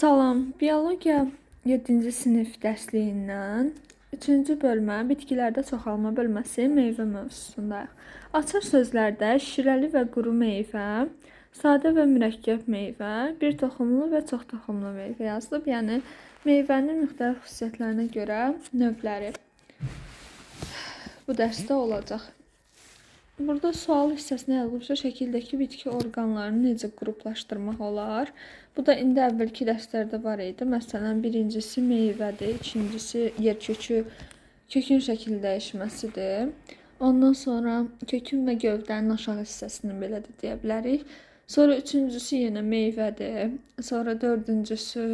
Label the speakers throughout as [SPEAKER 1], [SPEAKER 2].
[SPEAKER 1] Salam, biologiya 7-ci sinif dərsliyindən 3-cü bölmə bitkilərdə çoxalma bölməsi meyvə mövzusundayıq. Açar sözlərdə şirəli və quru meyvə, sadə və mürəkkəb meyvə, bir toxumlu və çox toxumlu meyvə yazılıb. Yəni meyvənin müxtəlif xüsusiyyətlərinə görə növləri bu dərsdə olacaq. Burada sual hissəsinə yazılmışdır, şəkildəki bitki orqanlarını necə qruplaşdırmaq olar? Bu da indi əvvəlki dərslərdə var idi. Məsələn, birincisi meyvədir, ikincisi yerkökü, kökün şəkil dəyişməsidir. Ondan sonra kökün və gövdənin aşağı hissəsini belə də deyə bilərik. Sonra üçüncüsü yenə meyvədir. Sonra dördüncüsü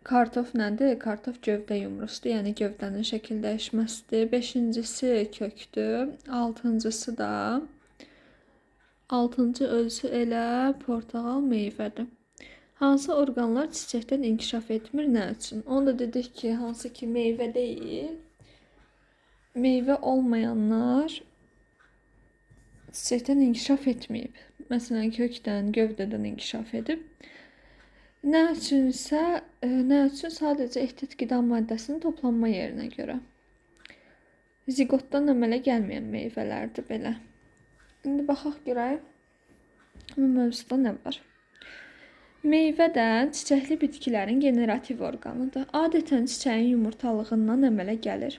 [SPEAKER 1] kartof nədir? Kartof gövdə yumrusudur, yəni gövdənin şəkil dəyişməsidir. Beşincisi kökdür. Altıncı özü elə portağal meyvədir. Hansı orqanlar çiçəkdən inkişaf etmir, nə üçün? Onu da dedik ki, hansı ki meyvə deyil. Meyvə olmayanlar çiçəkdən inkişaf etməyib. Məsələn, kökdən, gövdədən inkişaf edib. Nə üçünsə, sadəcə ehtiyat qida maddəsinin toplanma yerinə görə. Zigotdan əmələ gəlməyən meyvələrdir belə. İndi baxaq görək bu mövzuda nə var. Meyvə də çiçəkli bitkilərin generativ orqanıdır. Adətən çiçəyin yumurtalığından əmələ gəlir.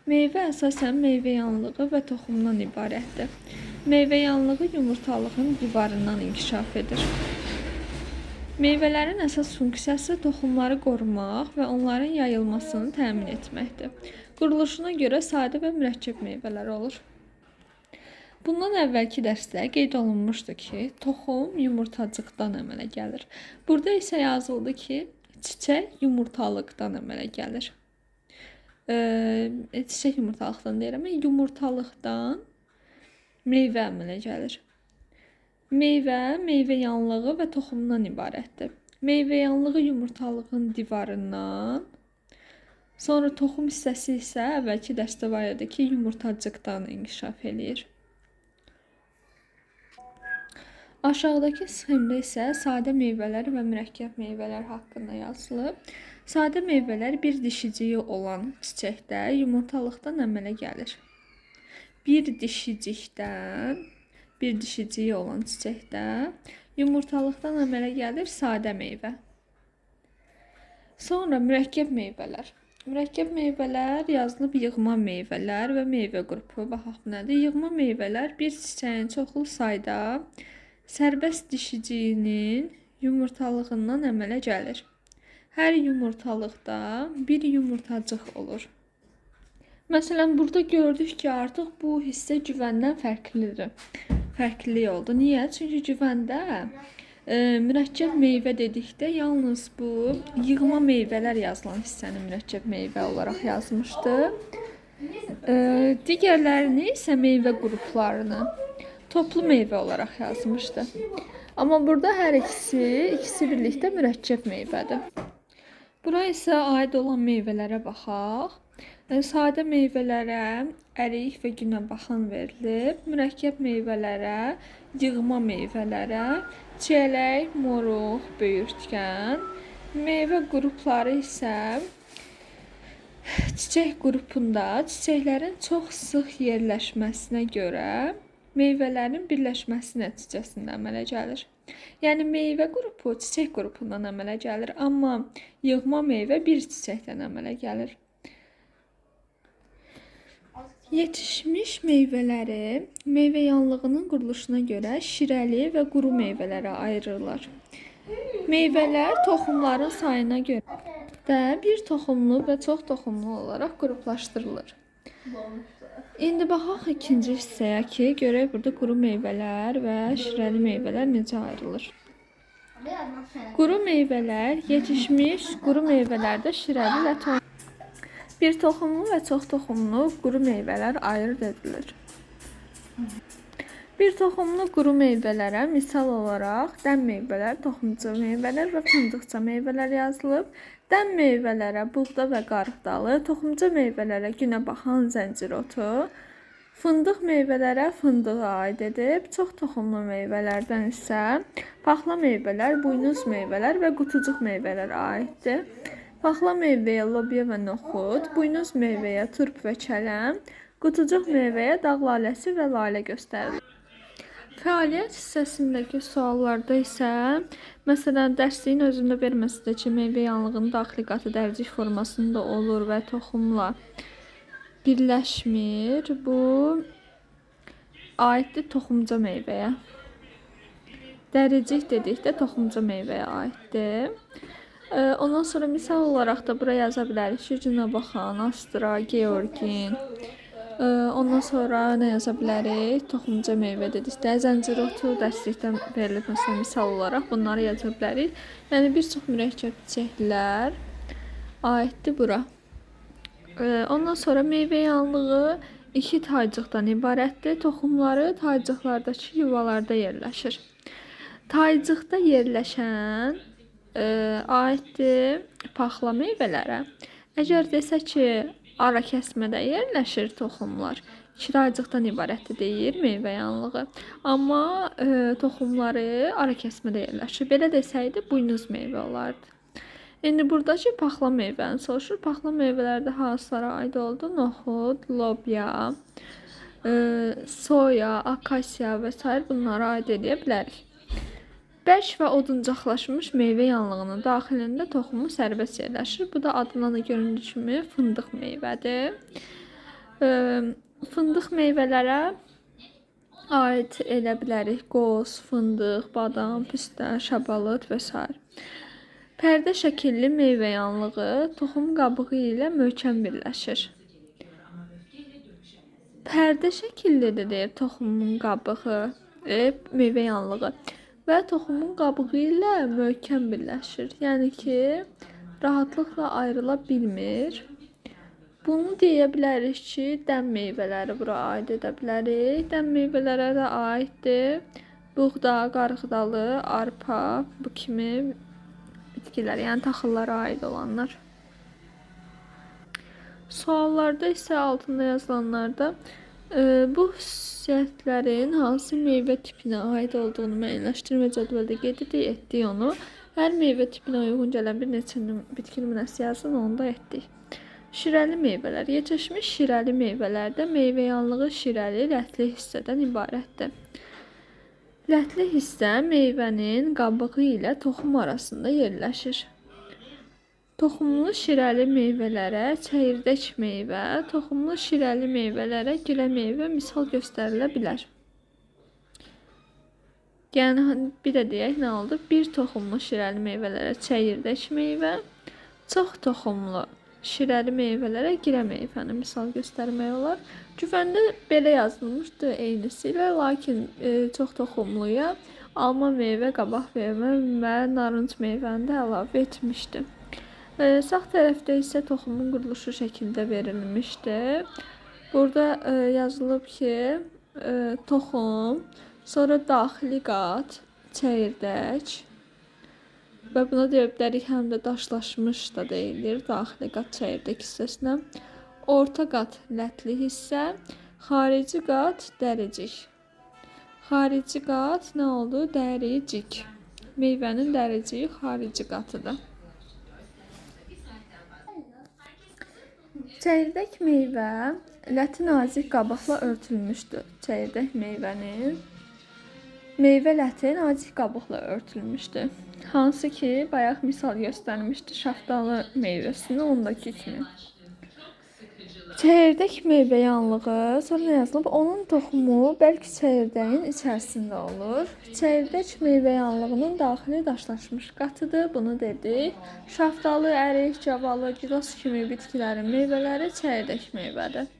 [SPEAKER 1] Meyvə əsasən meyvəyanlığı və toxumdan ibarətdir. Meyvəyanlığı yumurtalığın divarından inkişaf edir. Meyvələrin əsas funksiyası toxumları qorumaq və onların yayılmasını təmin etməkdir. Quruluşuna görə sadə və mürəkkəb meyvələr olur. Bundan əvvəlki dərsdə qeyd olunmuşdu ki, toxum yumurtacıqdan əmələ gəlir. Burada isə yazıldı ki, çiçək yumurtalıqdan əmələ gəlir. Çiçək yumurtalıqdan deyirəm, yumurtalıqdan meyvə əmələ gəlir. Meyvə, meyvəyanlığı və toxumdan ibarətdir. Meyvəyanlığı yumurtalığın divarından, sonra toxum hissəsi isə əvvəlki dərsdə var idi ki, yumurtacıqdan inkişaf eləyir. Aşağıdakı sxemdə isə sadə meyvələr və mürəkkəb meyvələr haqqında yazılıb. Sadə meyvələr bir dişiciyi olan çiçəkdə yumurtalıqdan əmələ gəlir. Bir dişiciyi olan çiçəkdə yumurtalıqdan əmələ gəlir sadə meyvə. Sonra mürəkkəb meyvələr. Mürəkkəb meyvələr yazılıb yığma meyvələr və meyvə qrupu. Baxaq bu nədir? Yığma meyvələr bir çiçəyin çoxlu sayda sərbəst dişiciyinin yumurtalığından əmələ gəlir. Hər yumurtalıqda bir yumurtacıq olur. Məsələn, burada gördük ki, artıq bu hissə güvəndən fərqli oldu. Niyə? Çünki güvəndə mürəkkəb meyvə dedikdə yalnız bu yığma meyvələr yazılan hissəni mürəkkəb meyvə olaraq yazmışdı. Digərlərini isə meyvə qruplarını toplu meyvə olaraq yazmışdı. Amma burada hər ikisi birlikdə mürəkkəb meyvədir. Bura isə aid olan meyvələrə baxaq. Sadə meyvələrə ərik və günəbaxan verilib. Mürəkkəb meyvələrə, yığma meyvələrə, çiyələk, moruq, böyürtkən. Meyvə qrupları isə çiçək qrupunda çiçəklərin çox sıx yerləşməsinə görə meyvələrin birləşməsi nəticəsində əmələ gəlir. Yəni meyvə qrupu çiçək qrupundan əmələ gəlir, amma yığma meyvə bir çiçəkdən əmələ gəlir. Yetişmiş meyvələri meyvəyanlığının quruluşuna görə şirəli və quru meyvələrə ayırırlar. Meyvələr toxumların sayına görə də bir toxumlu və çox toxumlu olaraq qruplaşdırılır. İndi baxaq ikinci hissəyə ki, görək burada quru meyvələr və şirəli meyvələr necə ayrılır. Quru meyvələr, yetişmiş quru meyvələrdə şirəli və toxumlu. Bir toxumlu və çox toxumlu quru meyvələr ayırd edilir. Bir toxumlu quru meyvələrə misal olaraq dən meyvələr, toxumcu meyvələr və fındıqca meyvələr yazılıb. Dən meyvələrə buğda və qarğıdalı, toxumcu meyvələrə günəbaxan, zəncirotu, Fındıq meyvələrə fındığı aid edib, çox toxumlu meyvələrdən isə paxla meyvələr, buynuz meyvələr və qutucuq meyvələr aiddir. Paxla meyvəyə lobya və noxud, buynuz meyvəyə turp və kələm, qutucuq meyvəyə dağ laləsi və lalə göstərilir. Fəaliyyət hissəsindəki suallarda isə, məsələn, dərsliyin özündə verməsi ki, meyvə yanlığının daxili qatı dəricik formasında olur və toxumla birləşmir. Bu aiddir toxumca meyvəyə. Dəricik dedikdə toxumca meyvəyə aiddir. Ondan sonra misal olaraq da bura yaza bilərik ki, Günəbaxan, Astra, Georgin. Ondan sonra nə yaza bilərik? Toxumca meyvə dedikdə zəncirotu dərslikdən verilib, məsələn, misal olaraq bunları yaza bilərik. Yəni bir çox mürəkkəb çiçəklər aiddir bura. Ondan sonra meyvə yanlığı iki taycıqdan ibarətdir. Toxumları taycıqlardakı yuvalarda yerləşir. Taycıqda yerləşən aiddir paxla meyvələrə. Əgər desə ki, ara kəsmədə yerləşir toxumlar, iki taycıqdan ibarətdir deyir meyvə yanlığı. Amma toxumları ara kəsmədə yerləşir. Belə desəydi buynuz meyvə olardı. İndi buradakı paxla meyvəni soruşur. Paxla meyvələrdə hansılara aid oldu? Noxud, lobya, soya, akasiya və s. bunlara aid edə bilərik. Bərk və oduncaqlaşmış meyvə yanlığının daxilində toxumu sərbəst yerləşir. Bu da adından göründüyü kimi fındıq meyvədir. Fındıq meyvələrə aid edə bilərik qoz, fındıq, badam, pistə, şabalıd və s. Pərdə şəkilli meyvə yanlığı toxum qabığı ilə möhkəm birləşir. Pərdə şəkillidir deyir toxumun qabığı, meyvə yanlığı və toxumun qabığı ilə möhkəm birləşir. Yəni ki, rahatlıqla ayrıla bilmir. Bunu deyə bilərik ki, dən meyvələri bura aid edə bilərik. Dən meyvələrə də aiddir buğda, qarğıdalı, arpa, bu kimi bitkilər, yəni taxıllara aid olanlar. Suallarda isə altında yazılanlarda bu xüsusiyyətlərin hansı meyvə tipinə aid olduğunu müəyyənləşdirmə cədvəldə qeyd etdik onu. Hər meyvə tipinə uyğun gələn bir neçə bitki nümunəsi yazın, onu da etdik. Şirəli meyvələr. Yetişmiş şirəli meyvələrdə meyvə yanlığı şirəli, lətli hissədən ibarətdir. Lətli hissə meyvənin qabığı ilə toxum arasında yerləşir. Toxumlu şirəli meyvələrə çəyirdək meyvə, toxumlu şirəli meyvələrə gilə meyvə misal göstərilə bilər. Yəni, bir də deyək, nə oldu? Bir toxumlu şirəli meyvələrə çəyirdək meyvə, çox toxumlu şirəli meyvələrə gilə meyvəni misal göstərmək olar. Cüvəndə belə yazılmışdı eynisi ilə, lakin çox toxumluya alma meyvə, qabaq meyvə və narınc meyvəni də əlavə etmişdi. Sağ tərəfdə isə toxumun quruluşu şəkildə verilmişdir. Burada yazılıb ki, toxum, sonra daxili qat, çəyirdək və buna deyə bilərik həm də daşlaşmış da deyilir daxili qat çəyirdək hissəsinə. Orta qat lətli hissə, xarici qat dəricik. Xarici qat nə oldu? Dəricik. Meyvənin dəriciyi xarici qatıdır. Çəyirdək meyvə ləti nazik qabıqla örtülmüşdür. Çəyirdək meyvənin meyvə ləti nazik qabıqla örtülmüşdür. Hansı ki, bayaq misal göstərmişdi şaftalı meyvəsini ondakı kimi. Çəyirdək meyvə yanlığı, sonra yazılıb, onun toxumu bəlkə çəyirdəyin içərisində olur. Çəyirdək meyvə yanlığının daxili daşlaşmış qatıdır, bunu dedik. Şaftalı, ərik, cavalı, gilas kimi bitkilərin meyvələri çəyirdək meyvədir.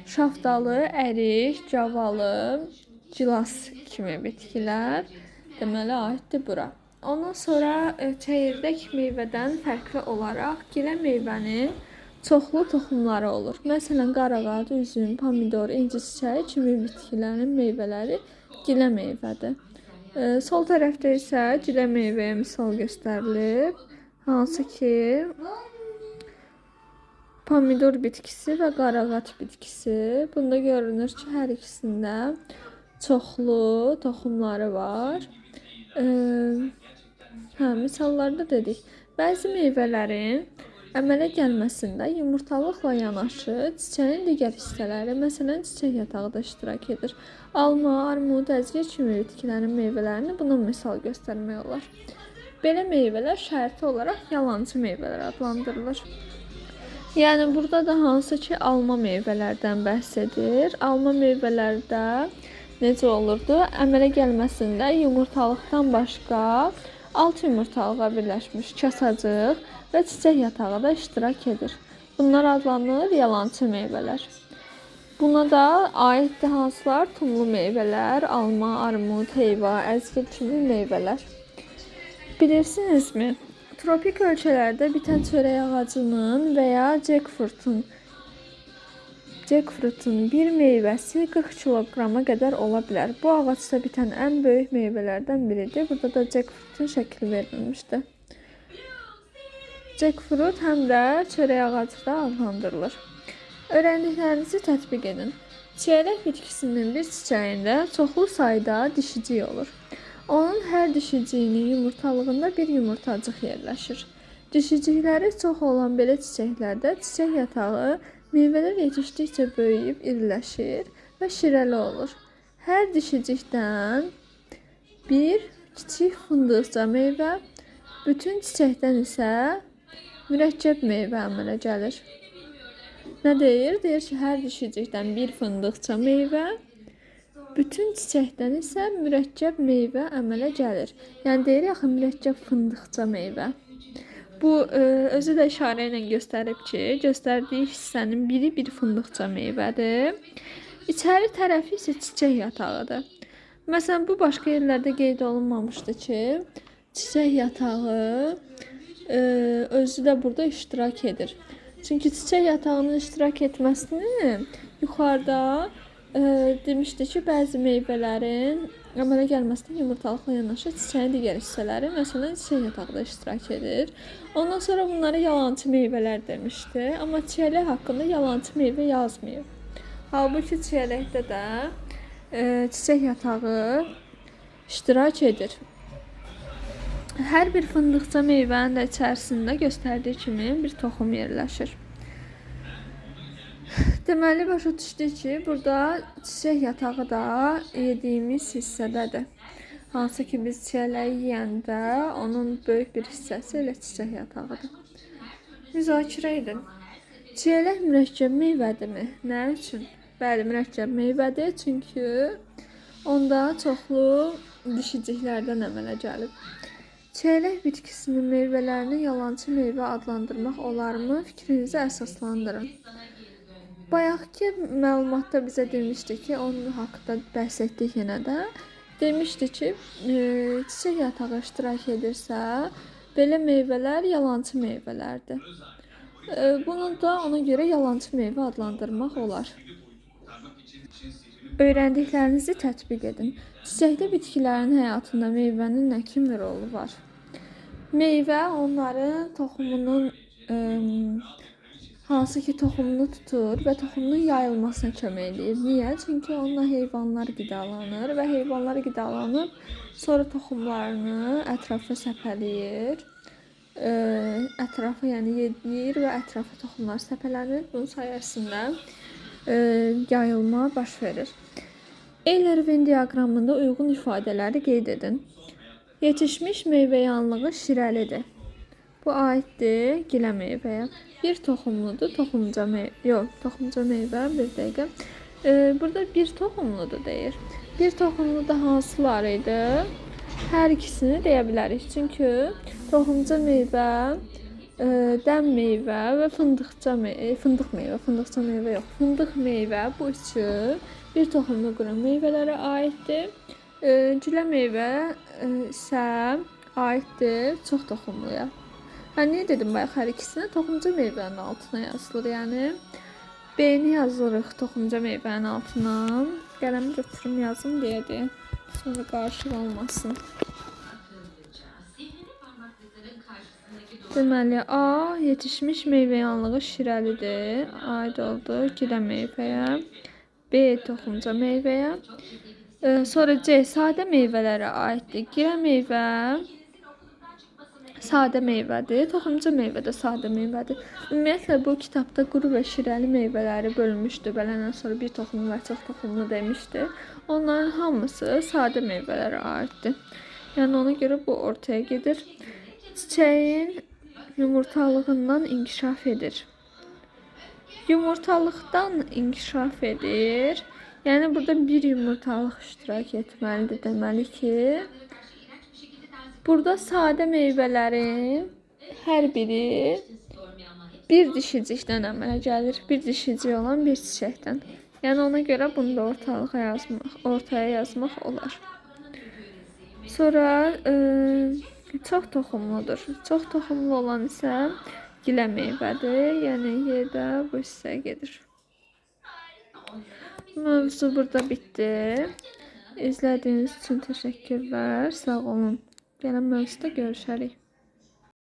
[SPEAKER 1] Şaftalı, ərik, cavalı, gilas kimi bitkilər deməli aiddir bura. Ondan sonra çəyirdək meyvədən fərqli olaraq gilə meyvənin çoxlu toxumları olur. Məsələn, qarağat, üzüm, pomidor, inci çiçəyi kimi bitkilərin meyvələri gilə meyvədir. Sol tərəfdə isə gilə meyvəyə misal göstərilib. Hansı ki, pomidor bitkisi və qarağat bitkisi. Bunda görünür ki, hər ikisində çoxlu toxumları var. Misallarda dedik. Bəzi meyvələrin əmələ gəlməsində yumurtalıqla yanaşı çiçəyin digər hissələri, məsələn, çiçək yatağı da iştirak edir. Alma, armud, əzgir kimi bitkilərin meyvələrini buna misal göstərmək olar. Belə meyvələr şərti olaraq yalancı meyvələr adlandırılır. Yəni burada da hansı ki alma meyvələrdən bəhs edir. Alma meyvələrdə necə olurdu? Əmələ gəlməsində yumurtalıqdan başqa alt yumurtalığa birləşmiş kasacıq və çiçək yatağı da iştirak edir. Bunlar adlanır yalancı meyvələr. Buna da aiddir hansılar? Tumlu meyvələr, alma, armud, heyva, əzgil kimi meyvələr. Bilirsinizmi? Tropik ölkələrdə bitən çörək ağacının və ya jackfruitun bir meyvəsi 40 kiloqrama qədər ola bilər. Bu ağacda bitən ən böyük meyvələrdən biridir. Burada da jackfruitun şəkli verilmişdir. Jackfruit həm də çörək ağacı da adlandırılır. Öyrəndiklərinizi tətbiq edin. Çiyələk bitkisinin bir çiçəyində çoxlu sayda dişicik olur. Onun hər dişiciyinin yumurtalığında bir yumurtacıq yerləşir. Dişicikləri çox olan belə çiçəklərdə çiçək yatağı meyvələr yetişdikcə böyüyüb iriləşir və şirəli olur. Hər dişicikdən bir kiçik fındıqca meyvə, bütün çiçəkdən isə mürəkkəb meyvə əmələ gəlir. Nə deyir? Deyir ki, hər dişicikdən bir fındıqca meyvə, bütün çiçəkdən isə mürəkkəb meyvə əmələ gəlir. Yəni deyir axı mürəkkəb fındıqca meyvə. Bu özü də işarə ilə göstərib ki, göstərdiyi hissənin biri bir fındıqca meyvədir. İçəri tərəfi isə çiçək yatağıdır. Məsələn, bu başqa yerlərdə qeyd olunmamışdı ki, çiçək yatağı özü də burada iştirak edir. Çünki çiçək yatağının iştirak etməsini yuxarıda demişdi ki, bəzi meyvələrin əmələ gəlməsində yumurtalıqla yanaşı çiçəyin digər hissələri, məsələn, çiçək yatağı da iştirak edir. Ondan sonra bunları yalancı meyvələr demişdi. Amma çiyələk haqqında yalancı meyvə yazmıyor. Halbuki çiyələkdə də çiçək yatağı iştirak edir. Hər bir fındıqca meyvənin də içərisində göstərdiyi kimi bir toxum yerləşir. Deməli, başa düşdük ki, burada çiçək yatağı da yediyimiz hissədədir. Hansı ki, biz çiyələyi yeyəndə onun böyük bir hissəsi elə çiçək yatağıdır. Müzakirə edin. Çiyələk mürəkkəb meyvədirmi? Nə üçün? Bəli, mürəkkəb meyvədir, çünki onda çoxlu dişiciklərdən əmələ gəlib. Çiyələk bitkisinin meyvələrini yalancı meyvə adlandırmaq olarmı? Fikrinizi əsaslandırın. Bayaqki məlumatda bizə demişdi ki, onun haqqında bəhs etdik yenə də. Demişdi ki, çiçək yatağı iştirak edirsə, belə meyvələr yalancı meyvələrdir. Bunu da ona görə yalancı meyvə adlandırmaq olar. Öyrəndiklərinizi tətbiq edin. Çiçəkdə bitkilərin həyatında meyvənin nə kimi rolu var? Meyvə onların toxumunun hansı ki toxumunu tutur və toxumunun yayılmasına kömək edir. Niyə? Çünki onunla heyvanlar qidalanır və heyvanlar qidalanıb sonra toxumlarını ətrafa səpələyir. Ətrafa yəni yeyir və ətrafa toxumlar səpələnir. Bunun sayəsində yayılma baş verir. Eyler-Venn diaqramında uyğun ifadələri qeyd edin. Yetişmiş meyvə yanlığı şirəlidir. Bu aiddir gilə meyvəyə. Bir toxumludur, toxumca meyvə, bir dəqiqə. Burada bir toxumludur deyir. Bir toxumluda hansılar idi? Hər ikisini deyə bilərik. Çünki toxumca meyvə, dəm meyvə və fındıq meyvə bu üçü bir toxumlu quru meyvələrə aiddir. Gilə meyvə isə aiddir çox toxumluya. Niyə dedim bayaq hər ikisinə? Toxumca meyvənin altına yazılır. Yəni B-ni yazırıq toxumca meyvənin altına. Qələmi götürüm yazım deyə. Sonra qarışıq olmasın. Deməli, A yetişmiş meyvə yanlığı şirəlidir. Aid oldu gilə meyvəyə. B toxumca meyvəyə. Sonra C sadə meyvələrə aiddir. Gilə meyvə sadə meyvədir. Toxumca meyvə də sadə meyvədir. Ümumiyyətlə bu kitabda quru və şirəli meyvələri bölmüşdü. Beləndən sonra bir toxumlu və çox toxumlu demişdi. Onların hamısı sadə meyvələrə aiddir. Yəni ona görə bu ortaya gedir. Çiçəyin yumurtalığından inkişaf edir. Yumurtalıqdan inkişaf edir. Yəni burada bir yumurtalıq iştirak etməlidir. Deməli ki, burada sadə meyvələrin hər biri bir dişicikdən əmələ gəlir. Bir dişicik olan bir çiçəkdən. Yəni ona görə bunu da ortaya yazmaq olar. Sonra çox toxumludur. Çox toxumlu olan isə gilə meyvədir. Yəni yerdə bu hissəyə gedir. Mövzu burada bitdi. İzlədiyiniz üçün təşəkkürlər. Sağ olun. Gələn mövzuda görüşərik.